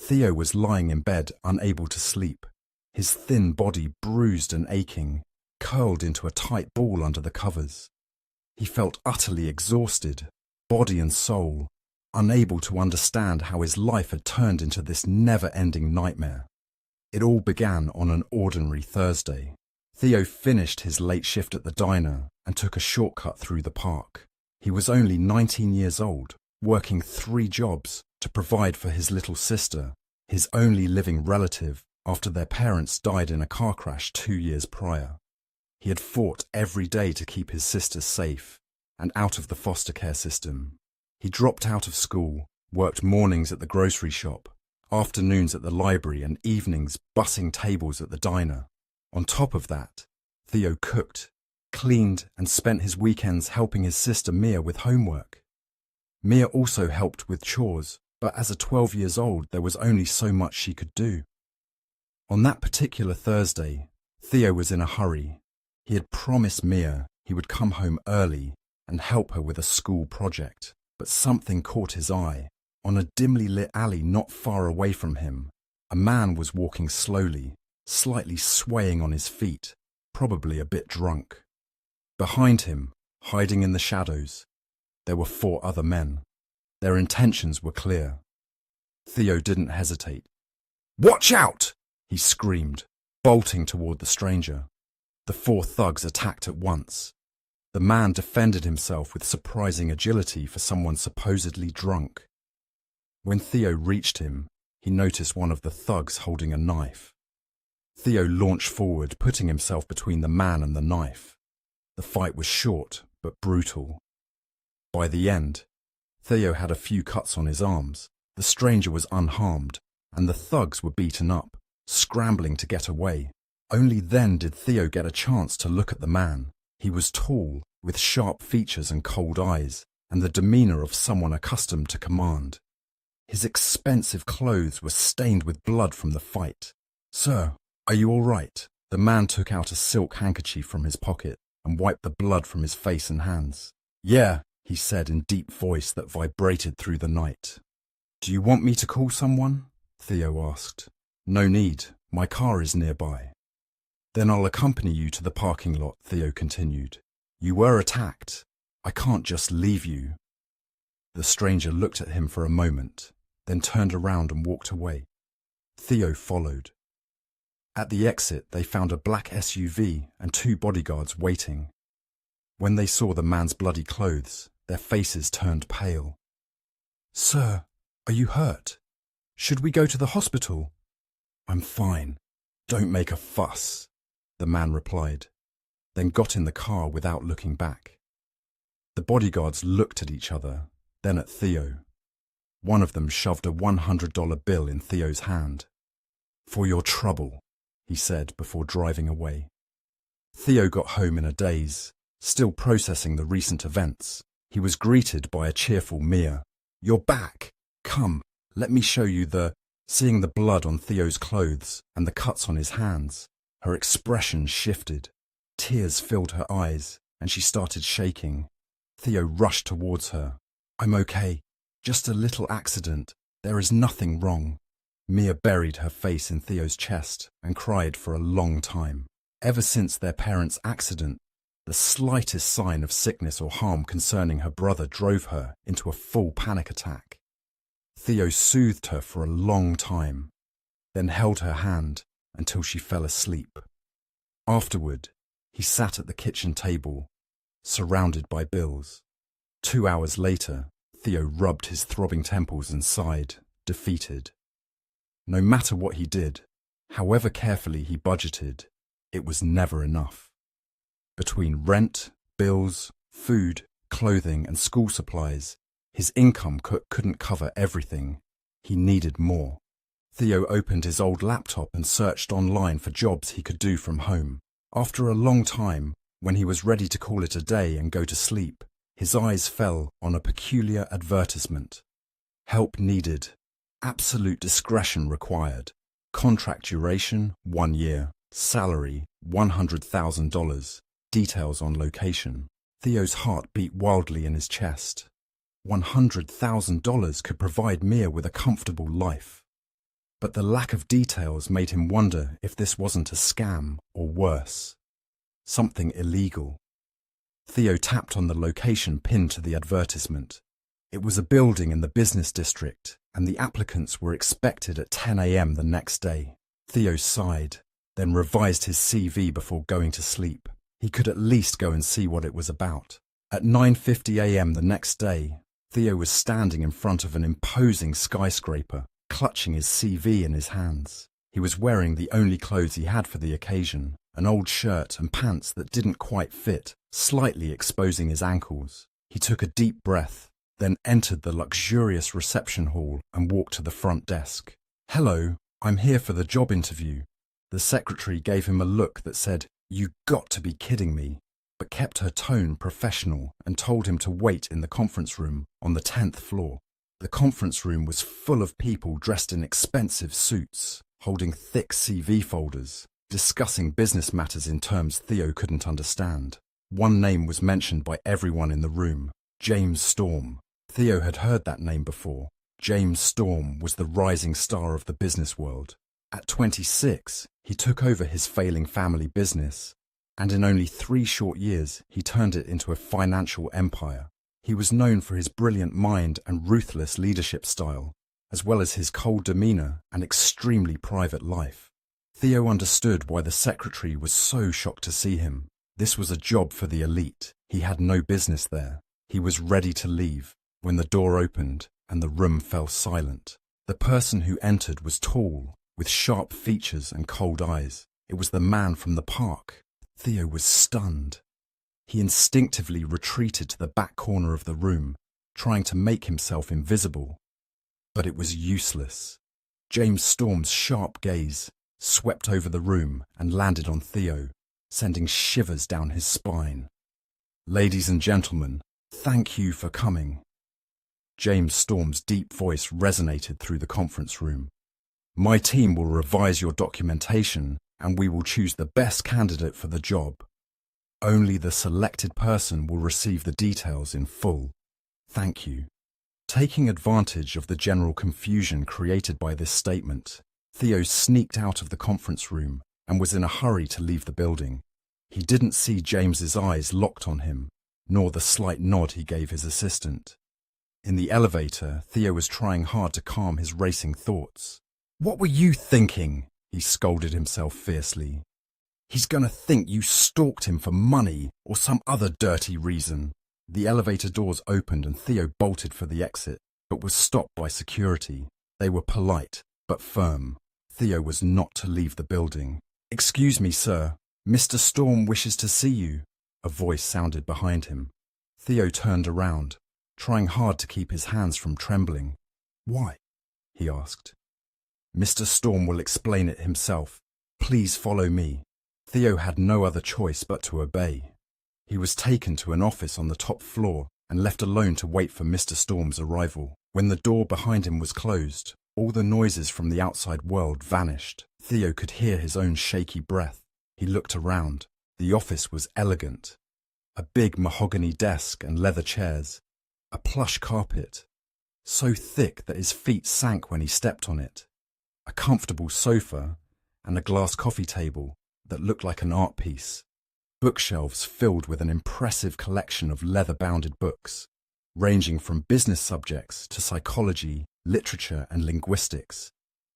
Theo was lying in bed, unable to sleep, his thin body bruised and aching, curled into a tight ball under the covers. He felt utterly exhausted, body and soul, unable to understand how his life had turned into this never-ending nightmare. It all began on an ordinary Thursday. Theo finished his late shift at the diner and took a shortcut through the park. He was only 19 years old, working 3 jobs to provide for his little sister, his only living relative after their parents died in a car crash 2 years prior. He had fought every day to keep his sister safe and out of the foster care system. He dropped out of school, worked mornings at the grocery shop, afternoons at the library and evenings bussing tables at the diner. On top of that, Theo cooked, cleaned and spent his weekends helping his sister Mia with homework. Mia also helped with chores, but as a 12 years old there was only so much she could do. On that particular Thursday, Theo was in a hurry. He had promised Mia he would come home early and help her with a school project, but something caught his eye. On a dimly lit alley not far away from him, a man was walking slowly, slightly swaying on his feet, probably a bit drunk. Behind him, hiding in the shadows, there were 4 other men. Their intentions were clear. Theo didn't hesitate. "Watch out!" he screamed, bolting toward the stranger. The 4 thugs attacked at once. The man defended himself with surprising agility for someone supposedly drunk. When Theo reached him, he noticed one of the thugs holding a knife. Theo launched forward, putting himself between the man and the knife. The fight was short, but brutal. By the end, Theo had a few cuts on his arms, the stranger was unharmed, and the thugs were beaten up, scrambling to get away. Only then did Theo get a chance to look at the man. He was tall, with sharp features and cold eyes, and the demeanor of someone accustomed to command. His expensive clothes were stained with blood from the fight. "Sir, are you all right?" The man took out a silk handkerchief from his pocket and wiped the blood from his face and hands. "Yeah," he said in a deep voice that vibrated through the night. "Do you want me to call someone?" Theo asked. "No need. My car is nearby." "Then I'll accompany you to the parking lot," Theo continued. "You were attacked. I can't just leave you." The stranger looked at him for a moment, then turned around and walked away. Theo followed. At the exit, they found a black SUV and 2 bodyguards waiting. When they saw the man's bloody clothes, their faces turned pale. "Sir, are you hurt? Should we go to the hospital?" "I'm fine. Don't make a fuss," the man replied, then got in the car without looking back. The bodyguards looked at each other, then at Theo. One of them shoved a $100 bill in Theo's hand. "For your trouble," he said before driving away. Theo got home in a daze, still processing the recent events. He was greeted by a cheerful Mia. "You're back. Come, let me show you the..." Seeing the blood on Theo's clothes and the cuts on his hands, her expression shifted. Tears filled her eyes, and she started shaking. Theo rushed towards her. "I'm okay. Just a little accident. There is nothing wrong." Mia buried her face in Theo's chest and cried for a long time. Ever since their parents' accident, the slightest sign of sickness or harm concerning her brother drove her into a full panic attack. Theo soothed her for a long time, then held her hand until she fell asleep. Afterward, he sat at the kitchen table, surrounded by bills. 2 hours later, Theo rubbed his throbbing temples and sighed, defeated. No matter what he did, however carefully he budgeted, it was never enough. Between rent, bills, food, clothing and school supplies, his income couldn't cover everything. He needed more. Theo opened his old laptop and searched online for jobs he could do from home. After a long time, when he was ready to call it a day and go to sleep, his eyes fell on a peculiar advertisement. Help needed. Absolute discretion required. Contract duration, 1 year. Salary, $100,000. Details on location. Theo's heart beat wildly in his chest. $100,000 could provide Mia with a comfortable life. but the lack of details made him wonder if this wasn't a scam or worse, something illegal. Theo tapped on the location pinned to the advertisement. It was a building in the business district, and the applicants were expected at 10 a.m. the next day. Theo sighed, then revised his CV before going to sleep. He could at least go and see what it was about. At 9:50 a.m. the next day, Theo was standing in front of an imposing skyscraper, clutching his CV in his hands. He was wearing the only clothes he had for the occasion, an old shirt and pants that didn't quite fit, slightly exposing his ankles. He took a deep breath, then entered the luxurious reception hall and walked to the front desk. "Hello, I'm here for the job interview." The secretary gave him a look that said, "You got to be kidding me," but kept her tone professional and told him to wait in the conference room on the 10th floor. The conference room was full of people dressed in expensive suits, holding thick CV folders, discussing business matters in terms Theo couldn't understand. One name was mentioned by everyone in the room: James Storm. Theo had heard that name before. James Storm was the rising star of the business world. At 26, he took over his failing family business, and in only 3 short years, he turned it into a financial empire. He was known for his brilliant mind and ruthless leadership style, as well as his cold demeanor and extremely private life. Theo understood why the secretary was so shocked to see him. This was a job for the elite. He had no business there. He was ready to leave when the door opened and the room fell silent. The person who entered was tall, with sharp features and cold eyes. It was the man from the park. Theo was stunned. He instinctively retreated to the back corner of the room, trying to make himself invisible. But it was useless. James Storm's sharp gaze swept over the room and landed on Theo, sending shivers down his spine. "Ladies and gentlemen, thank you for coming." James Storm's deep voice resonated through the conference room. "My team will revise your documentation and we will choose the best candidate for the job. Only the selected person will receive the details in full. Thank you." Taking advantage of the general confusion created by this statement, Theo sneaked out of the conference room and was in a hurry to leave the building. He didn't see James's eyes locked on him, nor the slight nod he gave his assistant. In the elevator, Theo was trying hard to calm his racing thoughts. "What were you thinking?" he scolded himself fiercely. "He's gonna think you stalked him for money or some other dirty reason." The elevator doors opened and Theo bolted for the exit, but was stopped by security. They were polite, but firm. Theo was not to leave the building. "Excuse me, sir. Mr. Storm wishes to see you." A voice sounded behind him. Theo turned around, trying hard to keep his hands from trembling. "Why?" he asked. "Mr. Storm will explain it himself. Please follow me." Theo had no other choice but to obey. He was taken to an office on the top floor and left alone to wait for Mr. Storm's arrival. When the door behind him was closed, all the noises from the outside world vanished. Theo could hear his own shaky breath. He looked around. The office was elegant. A big mahogany desk and leather chairs. A plush carpet, so thick that his feet sank when he stepped on it. A comfortable sofa and a glass coffee table that looked like an art piece. Bookshelves filled with an impressive collection of leather-bounded books, ranging from business subjects to psychology, literature and linguistics.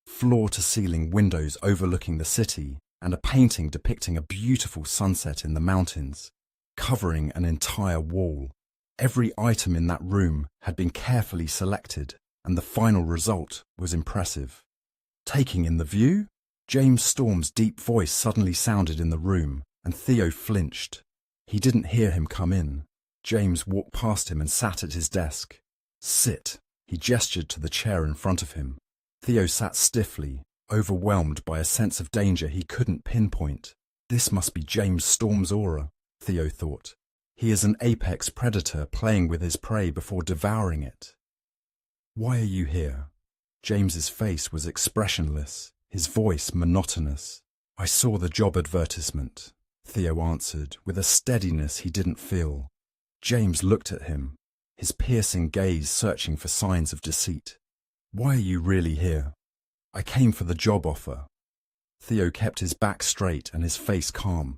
Floor-to-ceiling windows overlooking the city, and a painting depicting a beautiful sunset in the mountains, covering an entire wall. Every item in that room had been carefully selected, and the final result was impressive. Taking in the view, James Storm's deep voice suddenly sounded in the room, and Theo flinched. He didn't hear him come in. James walked past him and sat at his desk. "Sit." He gestured to the chair in front of him. Theo sat stiffly, overwhelmed by a sense of danger he couldn't pinpoint. This must be James Storm's aura, Theo thought. He is an apex predator playing with his prey before devouring it. "Why are you here?" James's face was expressionless, his voice monotonous. "I saw the job advertisement," Theo answered, with a steadiness he didn't feel. James looked at him, his piercing gaze searching for signs of deceit. "Why are you really here?" I came for the job offer. Theo kept his back straight and his face calm.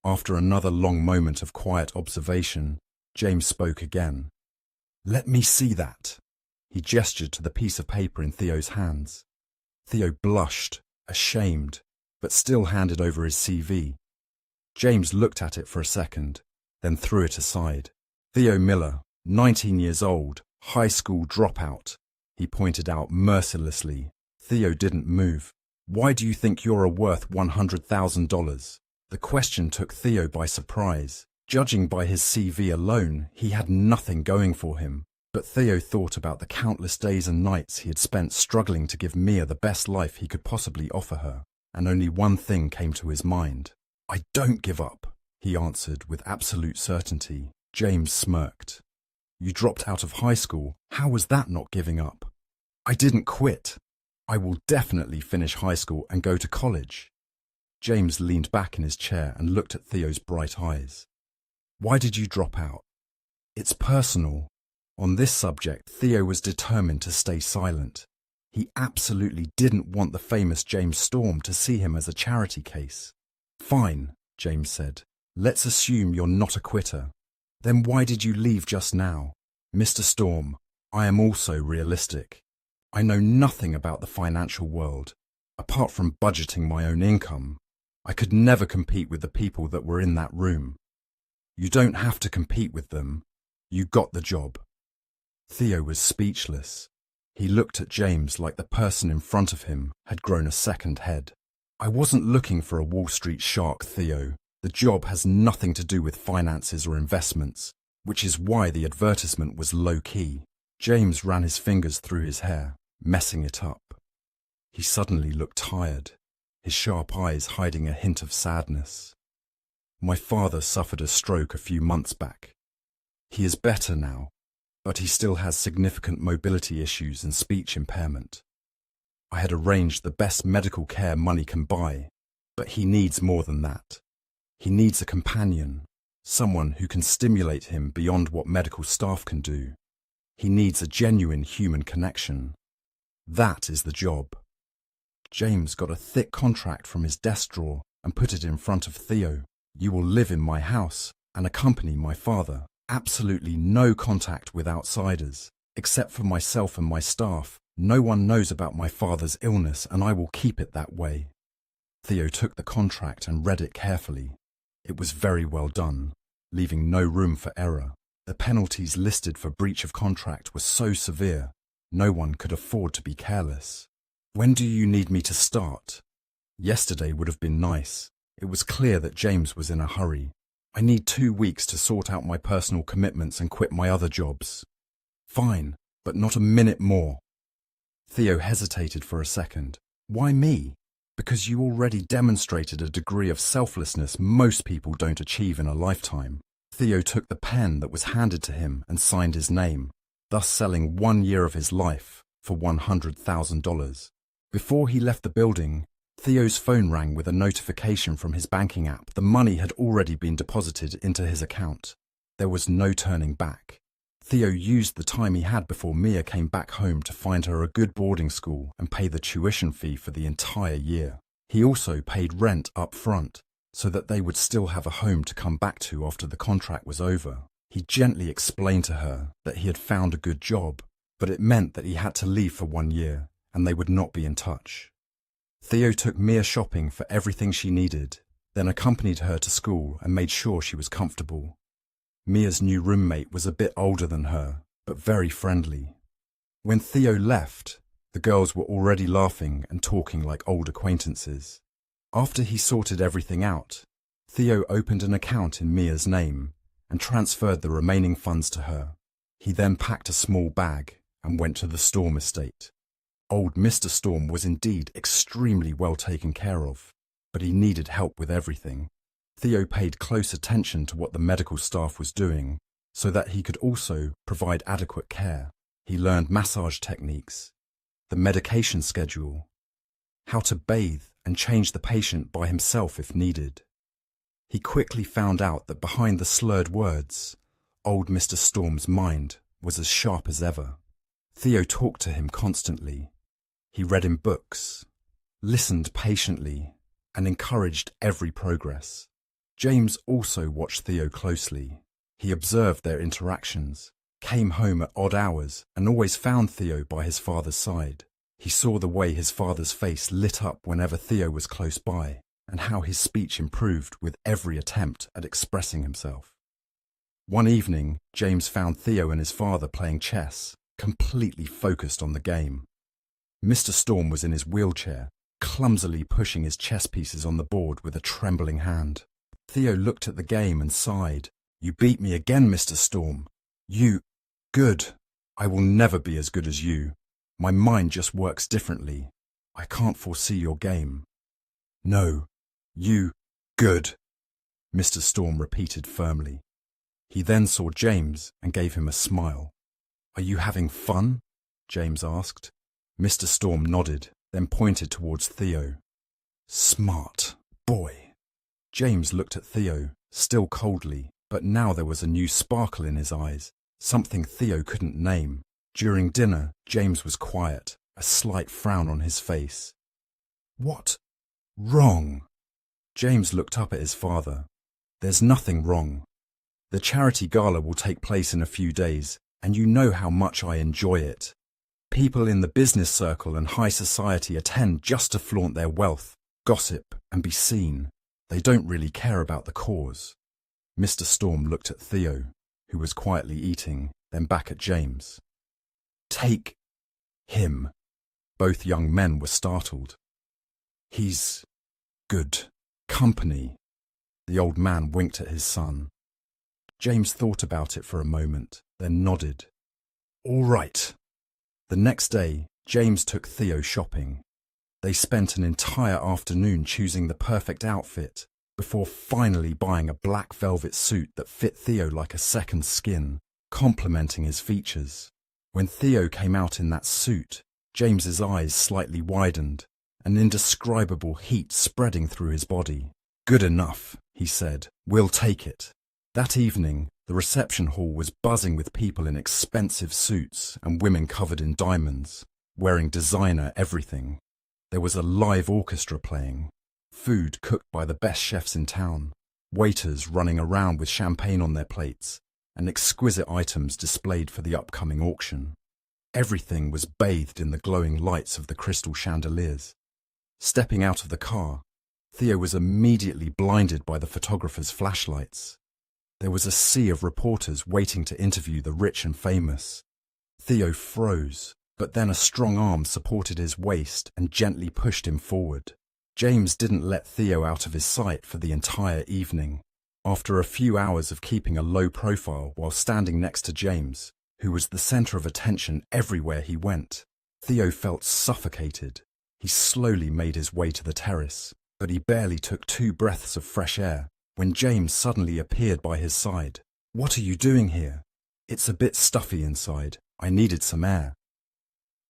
After another long moment of quiet observation, James spoke again. Let me see that. He gestured to the piece of paper in Theo's hands. Theo blushed, ashamed, but still handed over his CV. James looked at it for a second, then threw it aside. Theo Miller, 19 years old, high school dropout. He pointed out mercilessly. Theo didn't move. Why do you think you're worth $100,000? The question took Theo by surprise. Judging by his CV alone, he had nothing going for him. But Theo thought about the countless days and nights he had spent struggling to give Mia the best life he could possibly offer her, and only one thing came to his mind. I don't give up, he answered with absolute certainty. James smirked. You dropped out of high school. How was that not giving up? I didn't quit. I will definitely finish high school and go to college. James leaned back in his chair and looked at Theo's bright eyes. Why did you drop out? It's personal. On this subject, Theo was determined to stay silent. He absolutely didn't want the famous James Storm to see him as a charity case. Fine, James said. Let's assume you're not a quitter. Then why did you leave just now? Mr. Storm, I am also realistic. I know nothing about the financial world. Apart from budgeting my own income, I could never compete with the people that were in that room. You don't have to compete with them. You got the job. Theo was speechless. He looked at James like the person in front of him had grown a second head. I wasn't looking for a Wall Street shark, Theo. The job has nothing to do with finances or investments, which is why the advertisement was low-key. James ran his fingers through his hair, messing it up. He suddenly looked tired, his sharp eyes hiding a hint of sadness. My father suffered a stroke a few months back. He is better now, but he still has significant mobility issues and speech impairment. I had arranged the best medical care money can buy, but he needs more than that. He needs a companion, someone who can stimulate him beyond what medical staff can do. He needs a genuine human connection. That is the job. James got a thick contract from his desk drawer and put it in front of Theo. You will live in my house and accompany my father. Absolutely no contact with outsiders. Except for myself and my staff, no one knows about my father's illness, and I will keep it that way. Theo took the contract and read it carefully. It was very well done, leaving no room for error. The penalties listed for breach of contract were so severe, no one could afford to be careless. When do you need me to start? Yesterday would have been nice. It was clear that James was in a hurry. I need 2 weeks to sort out my personal commitments and quit my other jobs. Fine, but not a minute more. Theo hesitated for a second. Why me? Because you already demonstrated a degree of selflessness most people don't achieve in a lifetime. Theo took the pen that was handed to him and signed his name, thus selling 1 year of his life for $100,000. Before he left the building, Theo's phone rang with a notification from his banking app. The money had already been deposited into his account. There was no turning back. Theo used the time he had before Mia came back home to find her a good boarding school and pay the tuition fee for the entire year. He also paid rent up front, so that they would still have a home to come back to after the contract was over. He gently explained to her that he had found a good job, but it meant that he had to leave for 1 year, and they would not be in touch. Theo took Mia shopping for everything she needed, then accompanied her to school and made sure she was comfortable. Mia's new roommate was a bit older than her, but very friendly. When Theo left, the girls were already laughing and talking like old acquaintances. After he sorted everything out, Theo opened an account in Mia's name and transferred the remaining funds to her. He then packed a small bag and went to the Storm estate. Old Mr. Storm was indeed extremely well taken care of, but he needed help with everything. Theo paid close attention to what the medical staff was doing so that he could also provide adequate care. He learned massage techniques, the medication schedule, how to bathe and change the patient by himself if needed. He quickly found out that behind the slurred words, old Mr. Storm's mind was as sharp as ever. Theo talked to him constantly. He read him books, listened patiently, and encouraged every progress. James also watched Theo closely. He observed their interactions, came home at odd hours, and always found Theo by his father's side. He saw the way his father's face lit up whenever Theo was close by, and how his speech improved with every attempt at expressing himself. One evening, James found Theo and his father playing chess, completely focused on the game. Mr. Storm was in his wheelchair, clumsily pushing his chess pieces on the board with a trembling hand. Theo looked at the game and sighed. "You beat me again, Mr. Storm. Good. I will never be as good as you. My mind just works differently. I can't foresee your game." "No, good," Mr. Storm repeated firmly. He then saw James and gave him a smile. "Are you having fun?" James asked. Mr. Storm nodded, then pointed towards Theo. "Smart boy." James looked at Theo, still coldly, but now there was a new sparkle in his eyes, something Theo couldn't name. During dinner, James was quiet, a slight frown on his face. "What? Wrong?" James looked up at his father. "There's nothing wrong. The charity gala will take place in a few days, and you know how much I enjoy it. People in the business circle and high society attend just to flaunt their wealth, gossip, and be seen. They don't really care about the cause." Mr. Storm looked at Theo, who was quietly eating, then back at James. "Take him." Both young men were startled. "He's good company." The old man winked at his son. James thought about it for a moment, then nodded. "All right." The next day, James took Theo shopping. They spent an entire afternoon choosing the perfect outfit, before finally buying a black velvet suit that fit Theo like a second skin, complementing his features. When Theo came out in that suit, James's eyes slightly widened, an indescribable heat spreading through his body. "Good enough," he said. "We'll take it." That evening, the reception hall was buzzing with people in expensive suits and women covered in diamonds, wearing designer everything. There was a live orchestra playing, food cooked by the best chefs in town, waiters running around with champagne on their plates, and exquisite items displayed for the upcoming auction. Everything was bathed in the glowing lights of the crystal chandeliers. Stepping out of the car, Theo was immediately blinded by the photographer's flashlights. There was a sea of reporters waiting to interview the rich and famous. Theo froze, but then a strong arm supported his waist and gently pushed him forward. James didn't let Theo out of his sight for the entire evening. After a few hours of keeping a low profile while standing next to James, who was the center of attention everywhere he went, Theo felt suffocated. He slowly made his way to the terrace, but he barely took 2 breaths of fresh air when James suddenly appeared by his side. "What are you doing here?" "It's a bit stuffy inside. I needed some air."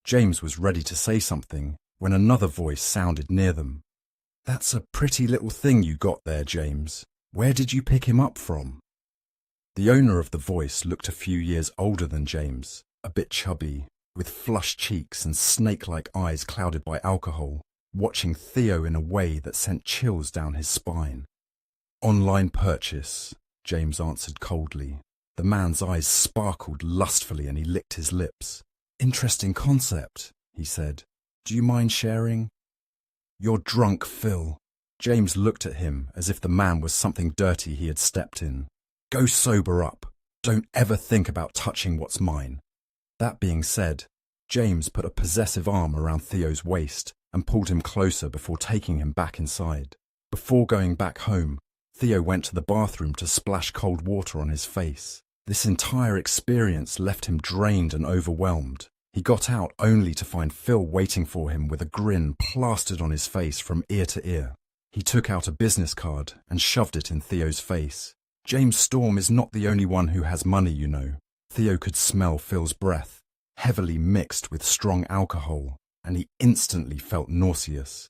James was ready to say something when another voice sounded near them. "That's a pretty little thing you got there, James. Where did you pick him up from?" The owner of the voice looked a few years older than James, a bit chubby, with flushed cheeks and snake-like eyes clouded by alcohol, watching Theo in a way that sent chills down his spine. "Online purchase," James answered coldly. The man's eyes sparkled lustfully and he licked his lips. "Interesting concept," he said. "Do you mind sharing?" "You're drunk, Phil." James looked at him as if the man was something dirty he had stepped in. "Go sober up. Don't ever think about touching what's mine." That being said, James put a possessive arm around Theo's waist and pulled him closer before taking him back inside. Before going back home, Theo went to the bathroom to splash cold water on his face. This entire experience left him drained and overwhelmed. He got out only to find Phil waiting for him with a grin plastered on his face from ear to ear. He took out a business card and shoved it in Theo's face. "James Storm is not the only one who has money, you know." Theo could smell Phil's breath, heavily mixed with strong alcohol, and he instantly felt nauseous.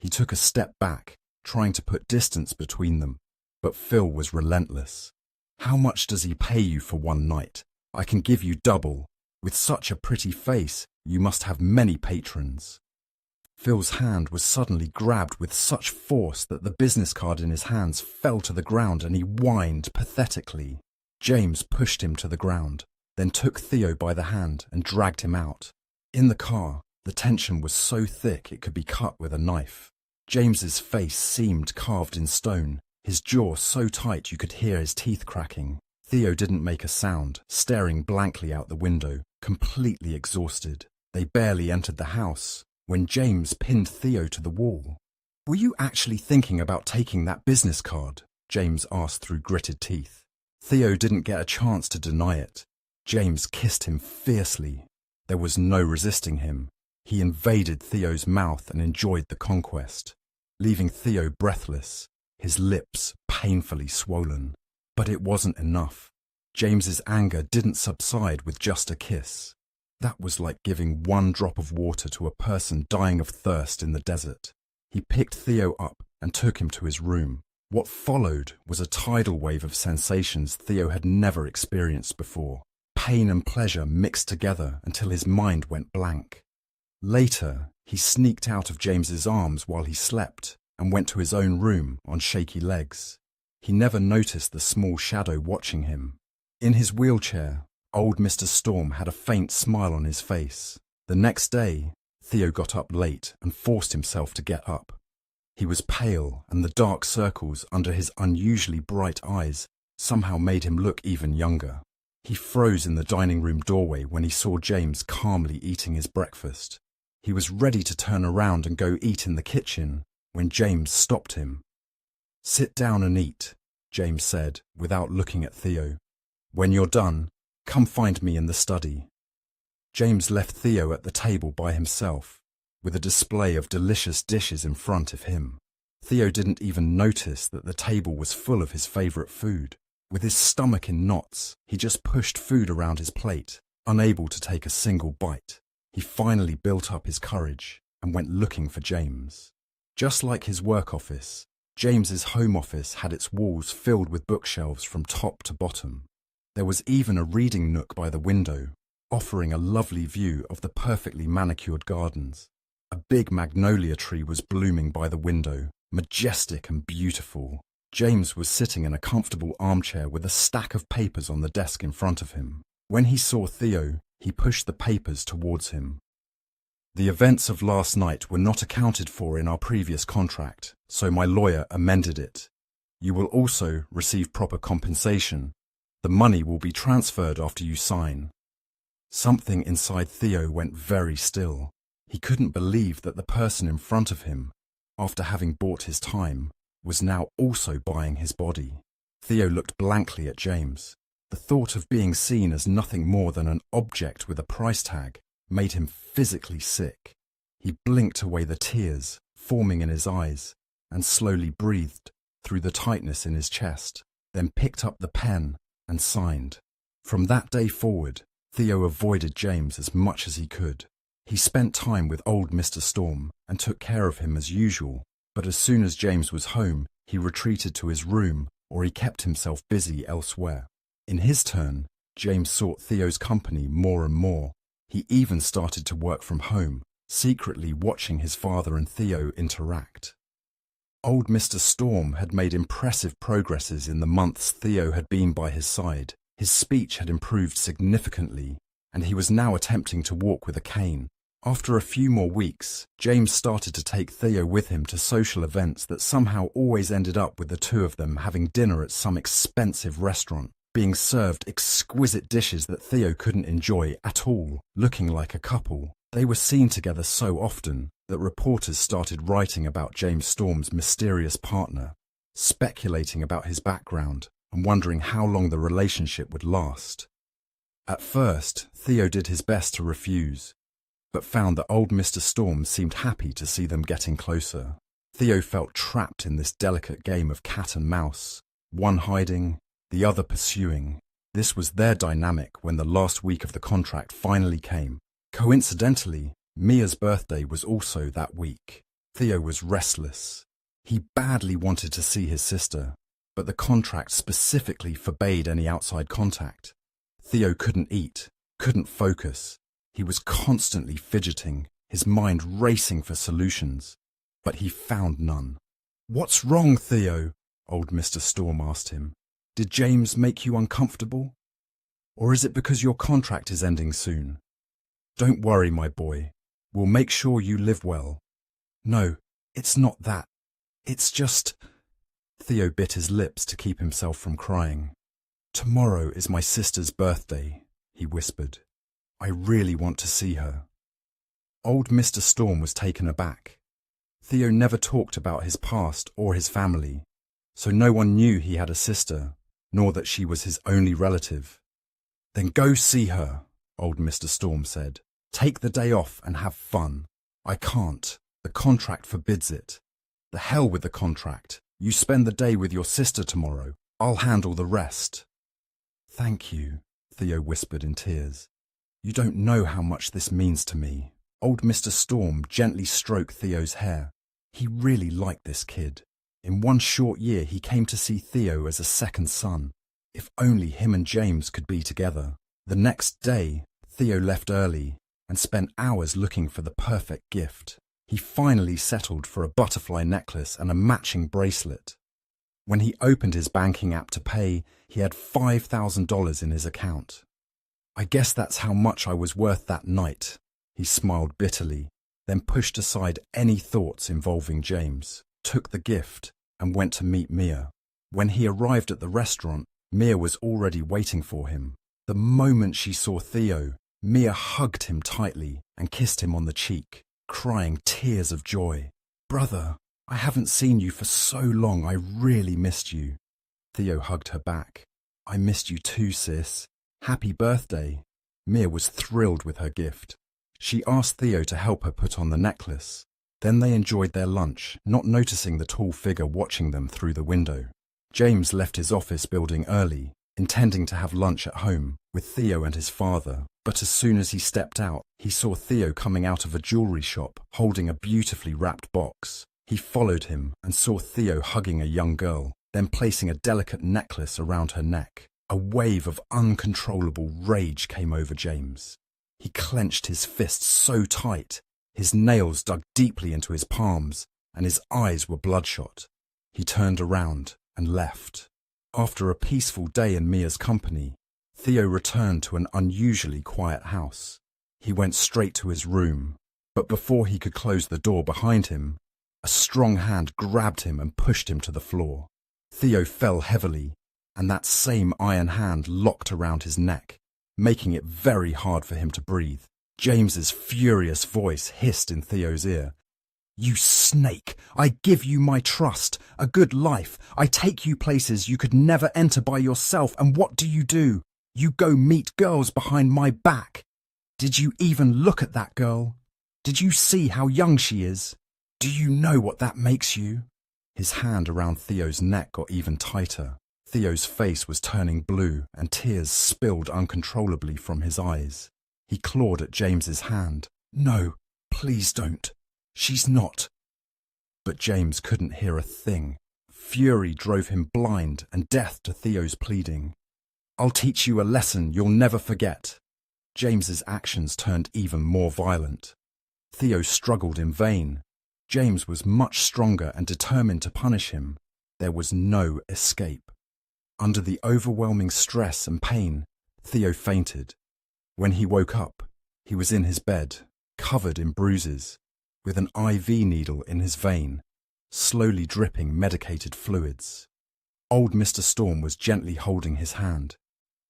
He took a step back, trying to put distance between them, but Phil was relentless. "How much does he pay you for one night? I can give you double. With such a pretty face, you must have many patrons." Phil's hand was suddenly grabbed with such force that the business card in his hands fell to the ground and he whined pathetically. James pushed him to the ground, then took Theo by the hand and dragged him out. In the car, the tension was so thick it could be cut with a knife. James's face seemed carved in stone, his jaw so tight you could hear his teeth cracking. Theo didn't make a sound, staring blankly out the window, completely exhausted. They barely entered the house when James pinned Theo to the wall. "Were you actually thinking about taking that business card?" James asked through gritted teeth. Theo didn't get a chance to deny it. James kissed him fiercely. There was no resisting him. He invaded Theo's mouth and enjoyed the conquest, leaving Theo breathless, his lips painfully swollen. But it wasn't enough. James's anger didn't subside with just a kiss. That was like giving one drop of water to a person dying of thirst in the desert. He picked Theo up and took him to his room. What followed was a tidal wave of sensations Theo had never experienced before. Pain and pleasure mixed together until his mind went blank. Later, he sneaked out of James's arms while he slept and went to his own room on shaky legs. He never noticed the small shadow watching him. In his wheelchair, old Mr. Storm had a faint smile on his face. The next day, Theo got up late and forced himself to get up. He was pale, and the dark circles under his unusually bright eyes somehow made him look even younger. He froze in the dining room doorway when he saw James calmly eating his breakfast. He was ready to turn around and go eat in the kitchen when James stopped him. "Sit down and eat," James said without looking at Theo. "When you're done, come find me in the study." James left Theo at the table by himself, with a display of delicious dishes in front of him. Theo didn't even notice that the table was full of his favourite food. With his stomach in knots, he just pushed food around his plate, unable to take a single bite. He finally built up his courage and went looking for James. Just like his work office, James's home office had its walls filled with bookshelves from top to bottom. There was even a reading nook by the window, offering a lovely view of the perfectly manicured gardens. A big magnolia tree was blooming by the window, majestic and beautiful. James was sitting in a comfortable armchair with a stack of papers on the desk in front of him. When he saw Theo, he pushed the papers towards him. "The events of last night were not accounted for in our previous contract, so my lawyer amended it. You will also receive proper compensation. The money will be transferred after you sign." Something inside Theo went very still. He couldn't believe that the person in front of him, after having bought his time, was now also buying his body. Theo looked blankly at James. The thought of being seen as nothing more than an object with a price tag made him physically sick. He blinked away the tears forming in his eyes and slowly breathed through the tightness in his chest, then picked up the pen and signed. From that day forward, Theo avoided James as much as he could. He spent time with old Mr. Storm and took care of him as usual, but as soon as James was home, he retreated to his room or he kept himself busy elsewhere. In his turn, James sought Theo's company more and more. He even started to work from home, secretly watching his father and Theo interact. Old Mr. Storm had made impressive progresses in the months Theo had been by his side. His speech had improved significantly, and he was now attempting to walk with a cane. After a few more weeks, James started to take Theo with him to social events that somehow always ended up with the two of them having dinner at some expensive restaurant, being served exquisite dishes that Theo couldn't enjoy at all, looking like a couple. They were seen together so often that reporters started writing about James Storm's mysterious partner, speculating about his background and wondering how long the relationship would last. At first, Theo did his best to refuse, but found that old Mr. Storm seemed happy to see them getting closer. Theo felt trapped in this delicate game of cat and mouse, one hiding, the other pursuing. This was their dynamic when the last week of the contract finally came. Coincidentally, Mia's birthday was also that week. Theo was restless. He badly wanted to see his sister, but the contract specifically forbade any outside contact. Theo couldn't eat, couldn't focus. He was constantly fidgeting, his mind racing for solutions, but he found none. "What's wrong, Theo?" old Mr. Storm asked him. "Did James make you uncomfortable? Or is it because your contract is ending soon? Don't worry, my boy. We'll make sure you live well." "No, it's not that. It's just—" Theo bit his lips to keep himself from crying. "Tomorrow is my sister's birthday," he whispered. "I really want to see her." Old Mr. Storm was taken aback. Theo never talked about his past or his family, so no one knew he had a sister, nor that she was his only relative. "Then go see her," old Mr. Storm said. "Take the day off and have fun." "I can't. The contract forbids it." "The hell with the contract. You spend the day with your sister tomorrow. I'll handle the rest." "Thank you," Theo whispered in tears. "You don't know how much this means to me." Old Mr. Storm gently stroked Theo's hair. He really liked this kid. In one short year he came to see Theo as a second son. If only him and James could be together. The next day, Theo left early and spent hours looking for the perfect gift. He finally settled for a butterfly necklace and a matching bracelet. When he opened his banking app to pay, he had $5,000 in his account. "I guess that's how much I was worth that night," he smiled bitterly, then pushed aside any thoughts involving James, took the gift, and went to meet Mia. When he arrived at the restaurant, Mia was already waiting for him. The moment she saw Theo, Mia hugged him tightly and kissed him on the cheek, crying tears of joy. "Brother, I haven't seen you for so long. I really missed you." Theo hugged her back. "I missed you too, sis. Happy birthday." Mia was thrilled with her gift. She asked Theo to help her put on the necklace. Then they enjoyed their lunch, not noticing the tall figure watching them through the window. James left his office building early, intending to have lunch at home with Theo and his father. But as soon as he stepped out, he saw Theo coming out of a jewelry shop holding a beautifully wrapped box. He followed him and saw Theo hugging a young girl, then placing a delicate necklace around her neck. A wave of uncontrollable rage came over James. He clenched his fists so tight, his nails dug deeply into his palms, and his eyes were bloodshot. He turned around and left. After a peaceful day in Mia's company, Theo returned to an unusually quiet house. He went straight to his room, but before he could close the door behind him, a strong hand grabbed him and pushed him to the floor. Theo fell heavily, and that same iron hand locked around his neck, making it very hard for him to breathe. James's furious voice hissed in Theo's ear. "You snake! I give you my trust, a good life. I take you places you could never enter by yourself, and what do? You go meet girls behind my back. Did you even look at that girl? Did you see how young she is? Do you know what that makes you?" His hand around Theo's neck got even tighter. Theo's face was turning blue and tears spilled uncontrollably from his eyes. He clawed at James's hand. "No, please don't. She's not." But James couldn't hear a thing. Fury drove him blind and deaf to Theo's pleading. "I'll teach you a lesson you'll never forget." James's actions turned even more violent. Theo struggled in vain. James was much stronger and determined to punish him. There was no escape. Under the overwhelming stress and pain, Theo fainted. When he woke up, he was in his bed, covered in bruises, with an IV needle in his vein, slowly dripping medicated fluids. Old Mr. Storm was gently holding his hand.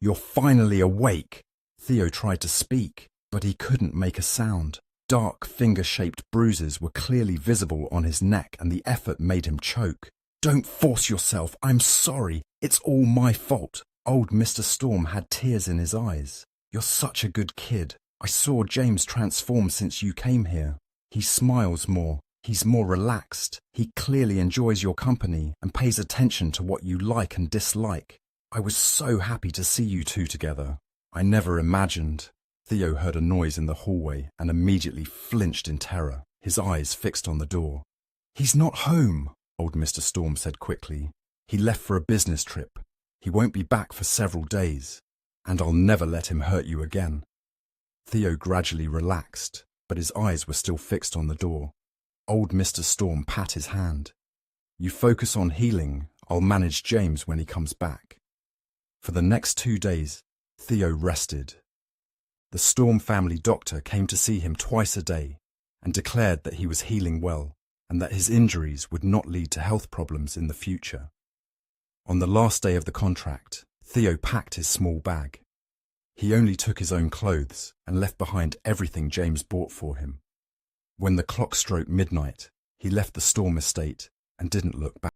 "You're finally awake." Theo tried to speak, but he couldn't make a sound. Dark finger-shaped bruises were clearly visible on his neck, and the effort made him choke. "Don't force yourself. I'm sorry. It's all my fault." Old Mr. Storm had tears in his eyes. "You're such a good kid. I saw James transform since you came here. He smiles more. He's more relaxed. He clearly enjoys your company and pays attention to what you like and dislike. I was so happy to see you two together. I never imagined." Theo heard a noise in the hallway and immediately flinched in terror, his eyes fixed on the door. "He's not home," old Mr. Storm said quickly. "He left for a business trip. He won't be back for several days, and I'll never let him hurt you again." Theo gradually relaxed, but his eyes were still fixed on the door. Old Mr. Storm pat his hand. "You focus on healing, I'll manage James when he comes back." For the next 2 days, Theo rested. The Storm family doctor came to see him twice a day and declared that he was healing well and that his injuries would not lead to health problems in the future. On the last day of the contract, Theo packed his small bag. He only took his own clothes and left behind everything James bought for him. When the clock struck midnight, he left the Storm estate and didn't look back.